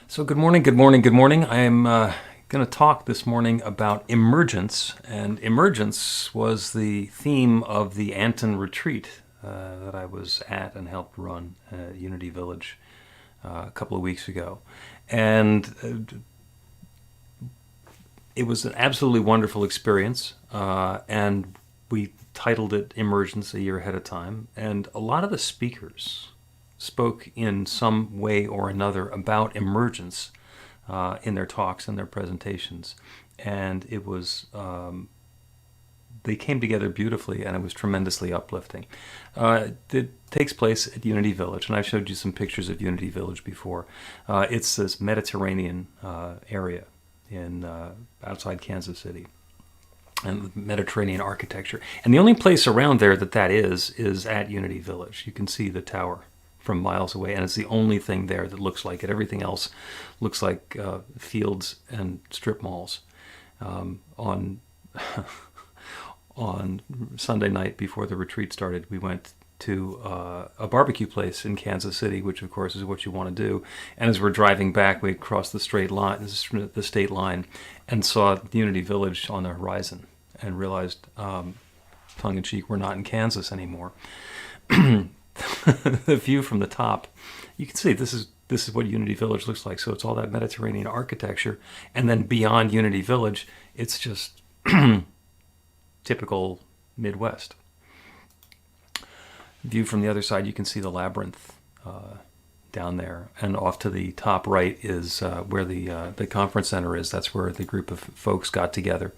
So good morning, good morning, good morning. I am going to talk this morning about emergence, and emergence was the theme of the Anton retreat that I was at and helped run at Unity Village a couple of weeks ago. And it was an absolutely wonderful experience, and we titled it Emergence a year ahead of time, and a lot of the speakers spoke in some way or another about emergence in their talks and their presentations. And it was, they came together beautifully, and it was tremendously uplifting. It takes place at Unity Village, and I've showed you some pictures of Unity Village before. It's this Mediterranean area in outside Kansas City, and Mediterranean architecture. And the only place around there that is at Unity Village. You can see the tower from miles away, and it's the only thing there that looks like it. Everything else looks like fields and strip malls. On on Sunday night before the retreat started, we went to a barbecue place in Kansas City, which of course is what you want to do. And as we're driving back, we crossed the state line, and saw Unity Village on the horizon, and realized, tongue in cheek, we're not in Kansas anymore. The view from the top, you can see this is what Unity Village looks like. So it's all that Mediterranean architecture, and then beyond Unity Village, it's just typical Midwest. View from the other side, you can see the labyrinth down there, and off to the top right is where the conference center is. That's where the group of folks got together,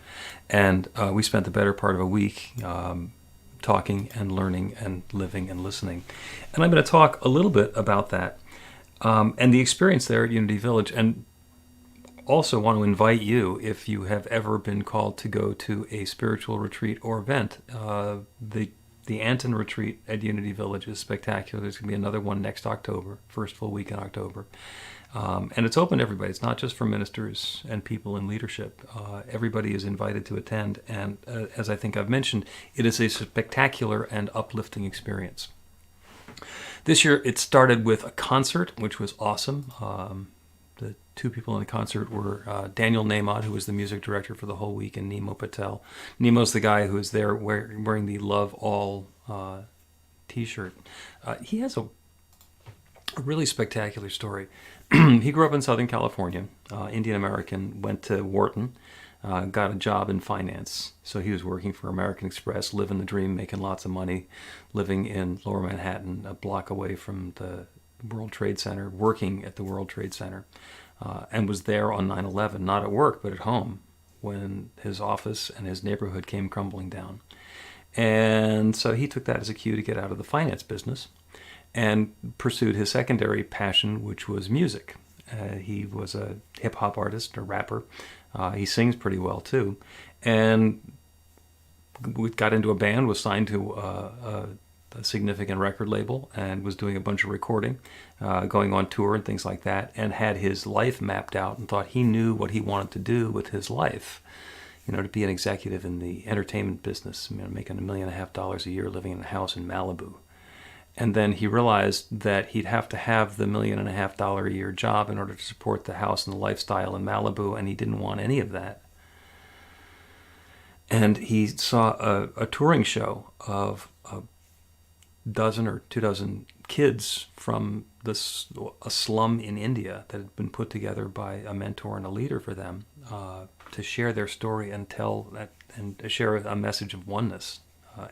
and we spent the better part of a week talking and learning and living and listening. And I'm going to talk a little bit about that and the experience there at Unity Village, and also want to invite you, if you have ever been called to go to a spiritual retreat or event. The Anton retreat at Unity Village is spectacular. There's going to be another one next October, first full week in October. And it's open to everybody. It's not just for ministers and people in leadership. Everybody is invited to attend. And as I think I've mentioned, it is a spectacular and uplifting experience. This year, it started with a concert, which was awesome. The two people in the concert were Daniel Nahmod, who was the music director for the whole week, and Nemo Patel. Nemo's the guy who is there wearing the Love All t-shirt. He has a really spectacular story. He grew up in Southern California, Indian American, went to Wharton, got a job in finance. So he was working for American Express, living the dream, making lots of money, living in Lower Manhattan, a block away from the World Trade Center, working at the World Trade Center, and was there on 9/11, not at work, but at home, when his office and his neighborhood came crumbling down. And so he took that as a cue to get out of the finance business and pursued his secondary passion, which was music. He was a hip-hop artist, a rapper. He sings pretty well, too. And we got into a band, was signed to a significant record label, and was doing a bunch of recording, going on tour and things like that, and had his life mapped out and thought he knew what he wanted to do with his life. To be an executive in the entertainment business, making $1.5 million a year, living in a house in Malibu. And then he realized that he'd have to have the $1.5 million a year job in order to support the house and the lifestyle in Malibu, and he didn't want any of that. And he saw a touring show of a dozen or 24 kids from a slum in India that had been put together by a mentor and a leader for them to share their story and share a message of oneness,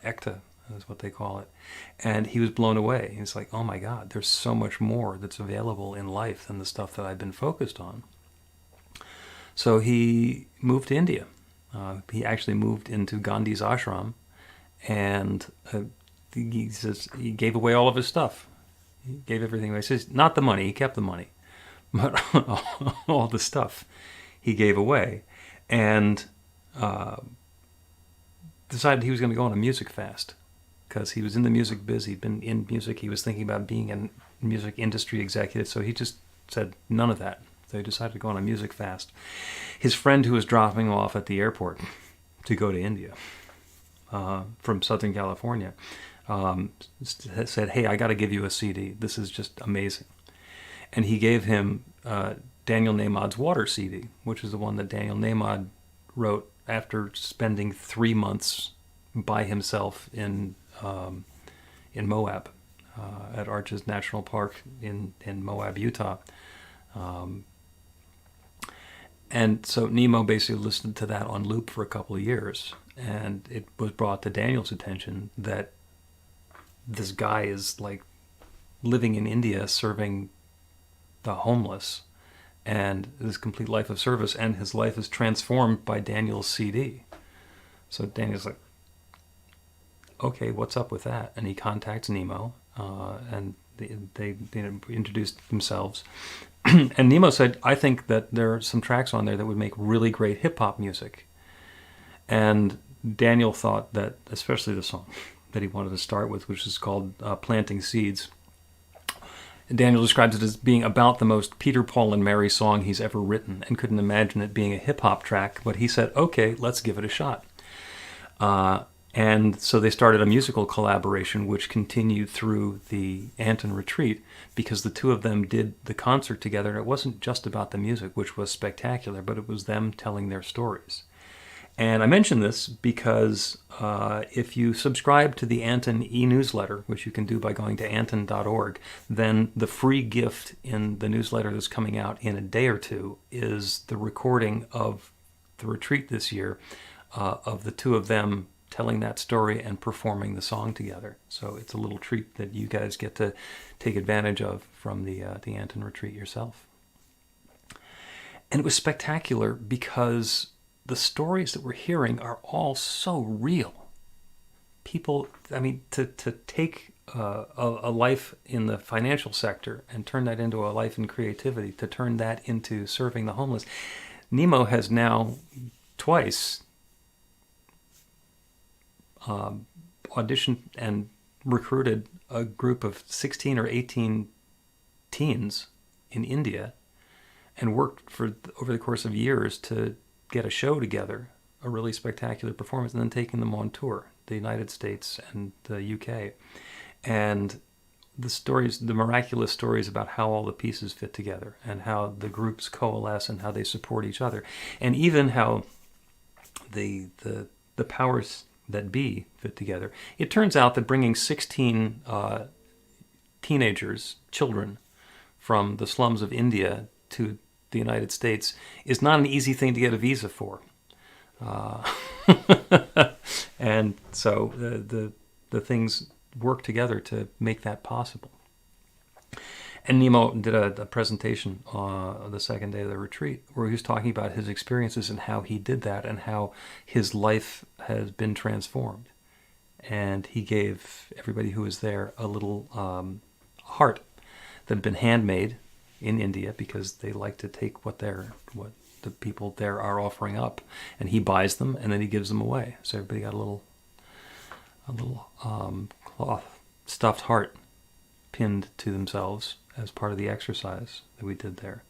ekta is what they call it. And he was blown away. He's like, oh my God, there's so much more that's available in life than the stuff that I've been focused on. So he moved to India. He actually moved into Gandhi's ashram, and he says he gave away all of his stuff. He gave everything away. He says, not the money, he kept the money, but all the stuff he gave away, and decided he was going to go on a music fast, because he was in the music biz. He'd been in music. He was thinking about being a music industry executive, so he just said none of that. So he decided to go on a music fast. His friend, who was dropping him off at the airport to go to India from Southern California, said, hey, I got to give you a CD. This is just amazing. And he gave him Daniel Nahmod's Water CD, which is the one that Daniel Nahmod wrote after spending 3 months by himself in Moab, at Arches National Park in Moab, Utah. And so Nemo basically listened to that on loop for a couple of years, and it was brought to Daniel's attention that this guy is like living in India serving the homeless and this complete life of service, and his life is transformed by Daniel's CD. So Daniel's like, okay, what's up with that? And he contacts Nemo, and they introduced themselves. And Nemo said, I think that there are some tracks on there that would make really great hip-hop music. And Daniel thought that, especially the song that he wanted to start with, which is called Planting Seeds, Daniel describes it as being about the most Peter, Paul, and Mary song he's ever written, and couldn't imagine it being a hip-hop track, but he said, okay, let's give it a shot. And so they started a musical collaboration which continued through the Anton retreat, because the two of them did the concert together. It wasn't just about the music, which was spectacular, but it was them telling their stories. And I mention this because if you subscribe to the Anton e-newsletter, which you can do by going to anton.org, then the free gift in the newsletter that's coming out in a day or two is the recording of the retreat this year, of the two of them telling that story and performing the song together. So it's a little treat that you guys get to take advantage of from the Anton retreat yourself. And it was spectacular because the stories that we're hearing are all so real. People, I mean, to take a life in the financial sector and turn that into a life in creativity, to turn that into serving the homeless. Nemo has now twice auditioned and recruited a group of 16 or 18 teens in India and worked for over the course of years to get a show together, a really spectacular performance, and then taking them on tour, the United States and the UK. And the stories, the miraculous stories about how all the pieces fit together and how the groups coalesce and how they support each other. And even how the powers that be fit together. It turns out that bringing 16 teenagers, children, from the slums of India to the United States is not an easy thing to get a visa for. And so the things work together to make that possible. And Nemo did a presentation on the second day of the retreat where he was talking about his experiences and how he did that and how his life has been transformed. And he gave everybody who was there a little heart that had been handmade in India, because they like to take what the people there are offering up, and he buys them and then he gives them away. So everybody got a little cloth stuffed heart pinned to themselves as part of the exercise that we did there.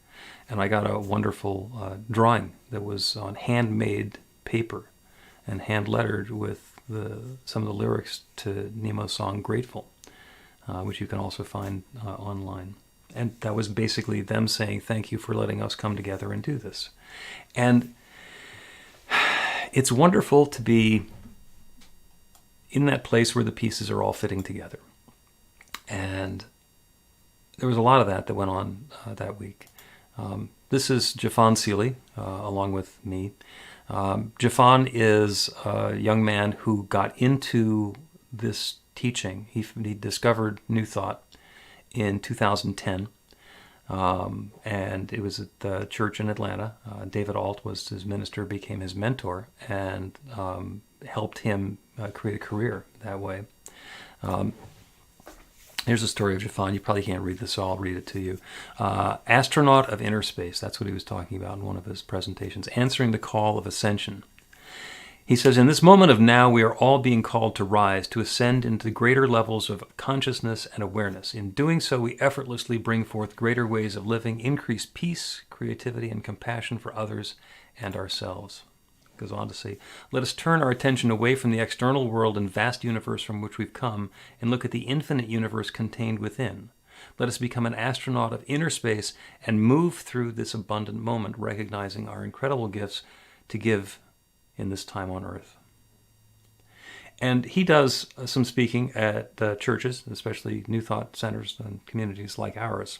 And I got a wonderful drawing that was on handmade paper and hand lettered with some of the lyrics to Nemo's song Grateful, which you can also find online. And that was basically them saying, thank you for letting us come together and do this. And it's wonderful to be in that place where the pieces are all fitting together. And there was a lot of that went on that week. This is Jafan Seeley, along with me. Jafan is a young man who got into this teaching. He discovered New Thought in 2010, and it was at the church in Atlanta. David Alt was his minister, became his mentor, and helped him create a career that way. Here's a story of Jafan. You probably can't read this, so I'll read it to you. Astronaut of inner space, that's what he was talking about in one of his presentations, answering the call of ascension. He says, in this moment of now, we are all being called to rise, to ascend into greater levels of consciousness and awareness. In doing so, we effortlessly bring forth greater ways of living, increase peace, creativity, and compassion for others and ourselves. Goes on to say, let us turn our attention away from the external world and vast universe from which we've come and look at the infinite universe contained within. Let us become an astronaut of inner space and move through this abundant moment, recognizing our incredible gifts to give in this time on earth. And he does some speaking at churches, especially New Thought centers and communities like ours.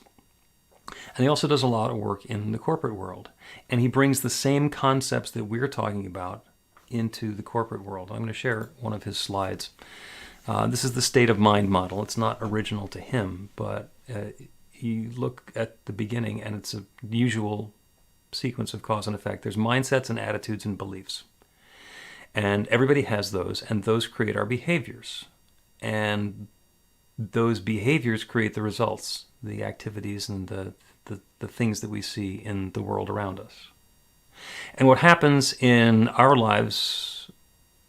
And he also does a lot of work in the corporate world. And he brings the same concepts that we're talking about into the corporate world. I'm going to share one of his slides. This is the state of mind model. It's not original to him, but you look at the beginning and it's a usual sequence of cause and effect. There's mindsets and attitudes and beliefs. And everybody has those, and those create our behaviors. And those behaviors create the results, the activities and the things that we see in the world around us. And what happens in our lives,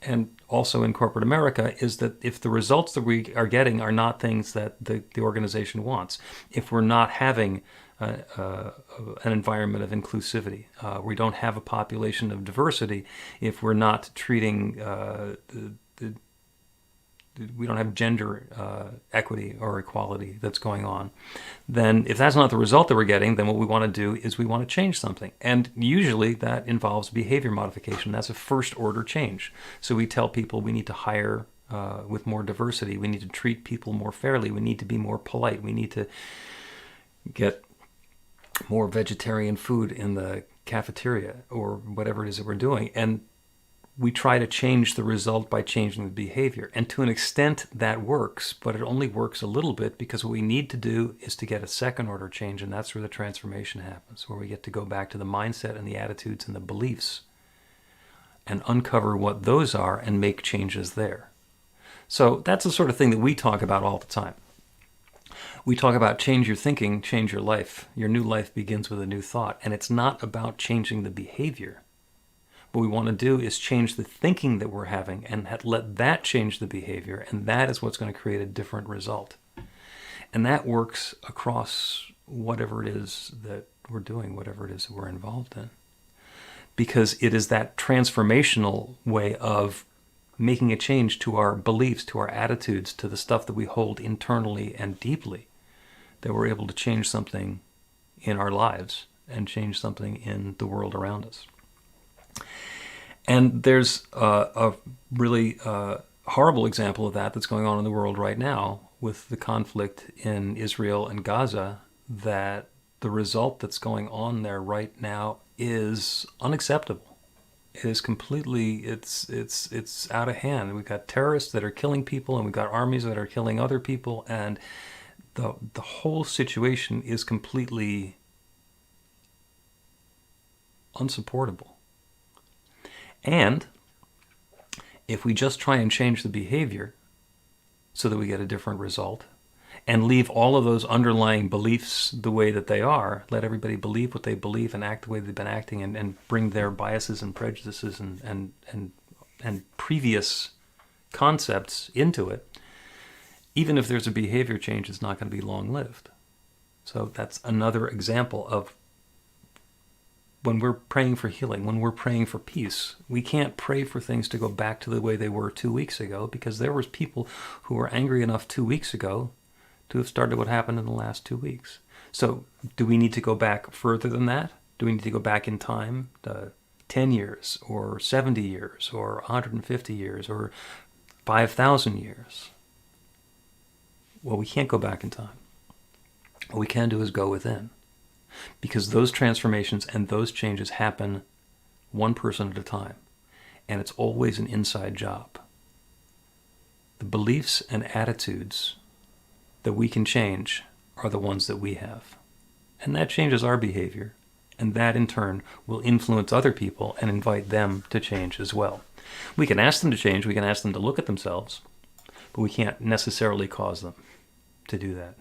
and also in corporate America, is that if the results that we are getting are not things that the organization wants, if we're not having an environment of inclusivity, we don't have a population of diversity, if we're not treating we don't have gender equity or equality that's going on, then if that's not the result that we're getting, then what we want to do is we want to change something. And usually that involves behavior modification. That's a first order change. So we tell people we need to hire with more diversity. We need to treat people more fairly. We need to be more polite. We need to get more vegetarian food in the cafeteria or whatever it is that we're doing. And we try to change the result by changing the behavior. And to an extent that works, but it only works a little bit, because what we need to do is to get a second order change, and that's where the transformation happens, where we get to go back to the mindset and the attitudes and the beliefs and uncover what those are and make changes there. So that's the sort of thing that we talk about all the time. We talk about change your thinking, change your life. Your new life begins with a new thought. And it's not about changing the behavior. What we want to do is change the thinking that we're having and let that change the behavior. And that is what's going to create a different result. And that works across whatever it is that we're doing, whatever it is that we're involved in. Because it is that transformational way of making a change to our beliefs, to our attitudes, to the stuff that we hold internally and deeply, that we're able to change something in our lives and change something in the world around us. And there's a really horrible example of that that's going on in the world right now with the conflict in Israel and Gaza, that the result that's going on there right now is unacceptable. It is completely, it's out of hand. We've got terrorists that are killing people, and we've got armies that are killing other people, and the whole situation is completely unsupportable. And if we just try and change the behavior so that we get a different result, and leave all of those underlying beliefs the way that they are, let everybody believe what they believe and act the way they've been acting, and bring their biases and prejudices and previous concepts into it, even if there's a behavior change, it's not going to be long-lived. So that's another example of when we're praying for healing, when we're praying for peace, we can't pray for things to go back to the way they were 2 weeks ago, because there was people who were angry enough 2 weeks ago to have started what happened in the last 2 weeks. So do we need to go back further than that? Do we need to go back in time, 10 years or 70 years or 150 years or 5,000 years? Well, we can't go back in time. What we can do is go within, because those transformations and those changes happen one person at a time, and it's always an inside job. The beliefs and attitudes that we can change are the ones that we have. And that changes our behavior, and that in turn will influence other people and invite them to change as well. We can ask them to change, we can ask them to look at themselves, but we can't necessarily cause them to do that.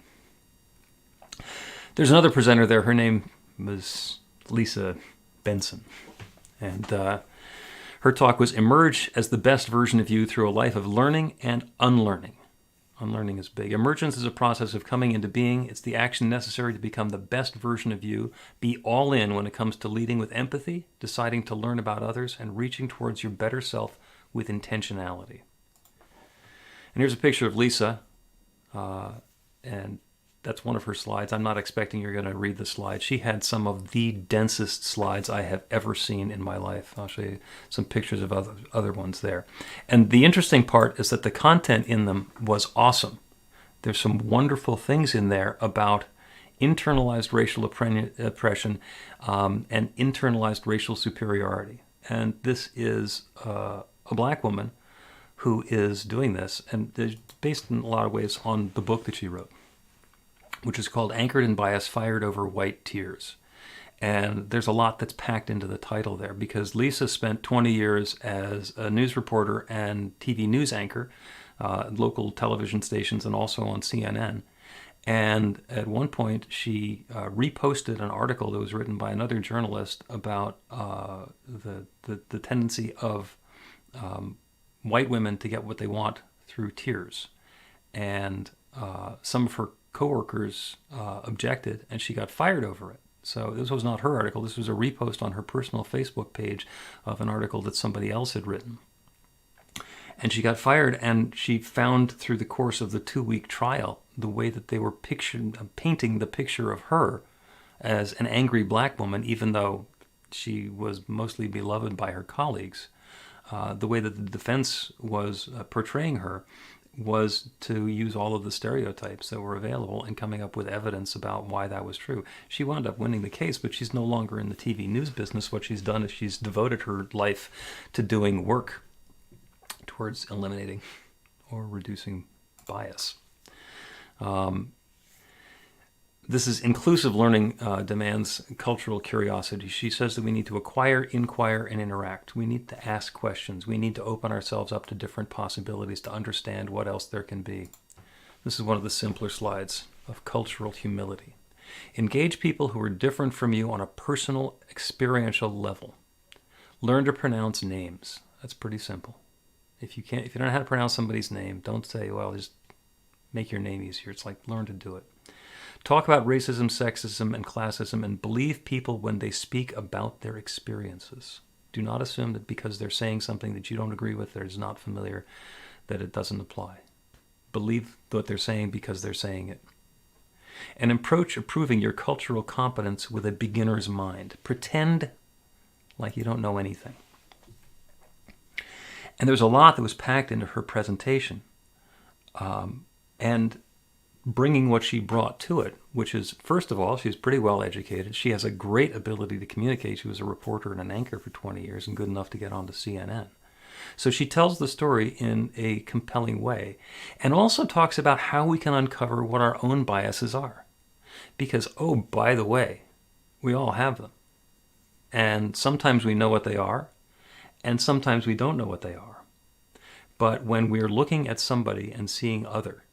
There's another presenter there, her name was Lisa Benson, and her talk was Emerge as the Best Version of You Through a Life of Learning and Unlearning. Unlearning is big. Emergence is a process of coming into being. It's the action necessary to become the best version of you. Be all in when it comes to leading with empathy, deciding to learn about others, and reaching towards your better self with intentionality. And here's a picture of Lisa. And that's one of her slides. I'm not expecting you're going to read the slides. She had some of the densest slides I have ever seen in my life. I'll show you some pictures of other ones there. And the interesting part is that the content in them was awesome. There's some wonderful things in there about internalized racial oppression and internalized racial superiority. And this is a black woman who is doing this, and it's based in a lot of ways on the book that she wrote, which is called Anchored in Bias, Fired Over White Tears. And there's a lot that's packed into the title there, because Lisa spent 20 years as a news reporter and TV news anchor, local television stations, and also on CNN. And at one point, she reposted an article that was written by another journalist about the tendency of white women to get what they want through tears. And some of her coworkers objected, and she got fired over it. So this was not her article. This was a repost on her personal Facebook page of an article that somebody else had written. And she got fired, and she found through the course of the 2-week trial the way that they were painting the picture of her as an angry black woman, even though she was mostly beloved by her colleagues. The way that the defense was portraying her was to use all of the stereotypes that were available and coming up with evidence about why that was true. She wound up winning the case, but she's no longer in the TV news business. What she's done is she's devoted her life to doing work towards eliminating or reducing bias. This is inclusive learning demands cultural curiosity. She says that we need to acquire, inquire, and interact. We need to ask questions. We need to open ourselves up to different possibilities to understand what else there can be. This is one of the simpler slides of cultural humility. Engage people who are different from you on a personal, experiential level. Learn to pronounce names. That's pretty simple. If you don't know how to pronounce somebody's name, don't say, well, just make your name easier. It's like, learn to do it. Talk about racism, sexism, and classism, and believe people when they speak about their experiences. Do not assume that because they're saying something that you don't agree with, that is not familiar, that it doesn't apply. Believe what they're saying because they're saying it. And approach approving your cultural competence with a beginner's mind. Pretend like you don't know anything. And there's a lot that was packed into her presentation. And bringing what she brought to it, which is, first of all, she's pretty well educated. She has a great ability to communicate. She was a reporter and an anchor for 20 years and good enough to get onto CNN. So she tells the story in a compelling way and also talks about how we can uncover what our own biases are. Because, oh, by the way, we all have them. And sometimes we know what they are, and sometimes we don't know what they are. But when we're looking at somebody and seeing other,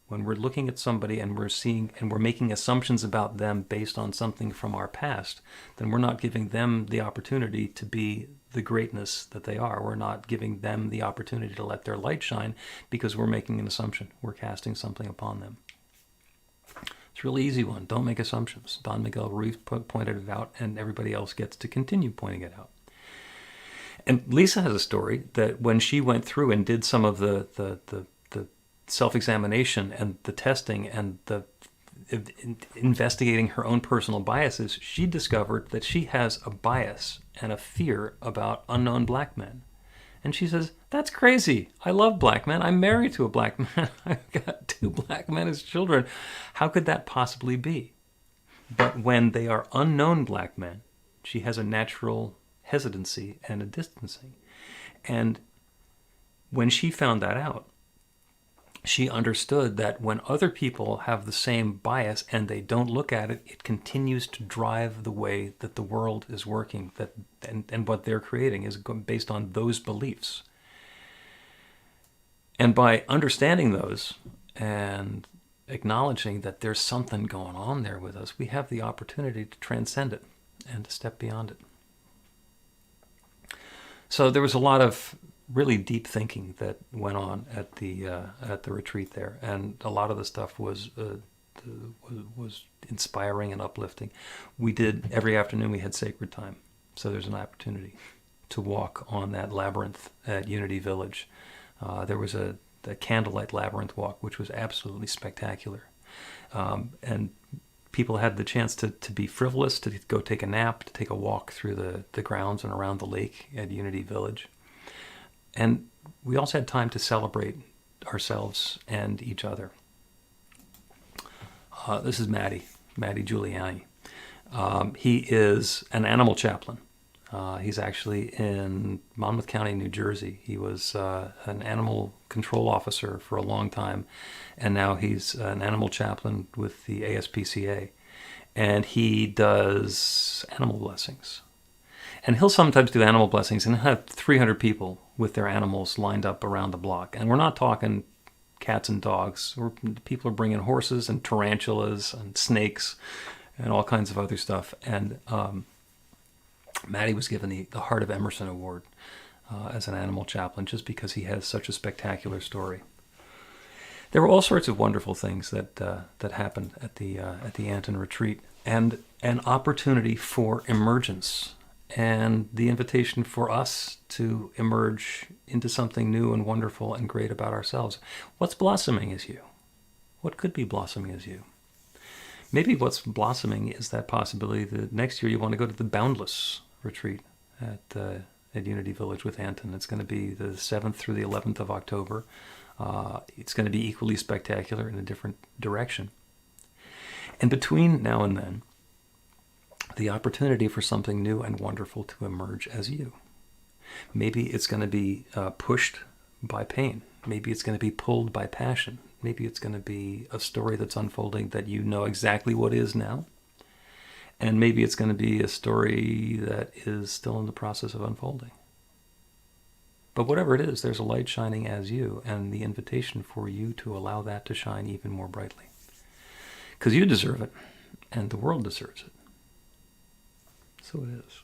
when we're looking at somebody and we're making assumptions about them based on something from our past, then we're not giving them the opportunity to be the greatness that they are. We're not giving them the opportunity to let their light shine because we're making an assumption. We're casting something upon them. It's a really easy one. Don't make assumptions. Don Miguel Ruiz pointed it out, and everybody else gets to continue pointing it out. And Lisa has a story that when she went through and did some of the self-examination and the testing and the investigating her own personal biases, she discovered that she has a bias and a fear about unknown black men. And she says, that's crazy. I love black men. I'm married to a black man. I've got 2 black men as children. How could that possibly be? But when they are unknown black men, she has a natural hesitancy and a distancing. And when she found that out, she understood that when other people have the same bias and they don't look at it, it continues to drive the way that the world is working, and what they're creating is based on those beliefs. And by understanding those and acknowledging that there's something going on there with us, we have the opportunity to transcend it and to step beyond it. So there was a lot of really deep thinking that went on at the retreat there, and a lot of the stuff was inspiring and uplifting. We did every afternoon. We had sacred time, so there's an opportunity to walk on that labyrinth at Unity Village. There was a candlelight labyrinth walk, which was absolutely spectacular. and people had the chance to be frivolous, to go take a nap, to take a walk through the grounds and around the lake at Unity Village. And we also had time to celebrate ourselves and each other. This is Matty Giuliani. He is an animal chaplain. He's actually in Monmouth County, New Jersey. He was an animal control officer for a long time, and now he's an animal chaplain with the ASPCA. And he does animal blessings. And he'll sometimes do animal blessings and have 300 people with their animals lined up around the block. And we're not talking cats and dogs. People are bringing horses and tarantulas and snakes and all kinds of other stuff. And Matty was given the Heart of Emerson Award as an animal chaplain just because he has such a spectacular story. There were all sorts of wonderful things that happened at the Anton retreat, and an opportunity for emergence, and the invitation for us to emerge into something new and wonderful and great about ourselves. What's blossoming is you. What could be blossoming is you. Maybe what's blossoming is that possibility that next year you want to go to the Boundless retreat at Unity Village with Anton. It's going to be the 7th through the 11th of October. It's going to be equally spectacular in a different direction. And between now and then, the opportunity for something new and wonderful to emerge as you. Maybe it's going to be pushed by pain. Maybe it's going to be pulled by passion. Maybe it's going to be a story that's unfolding that you know exactly what is now. And maybe it's going to be a story that is still in the process of unfolding. But whatever it is, there's a light shining as you, and the invitation for you to allow that to shine even more brightly. Because you deserve it, and the world deserves it. So it is.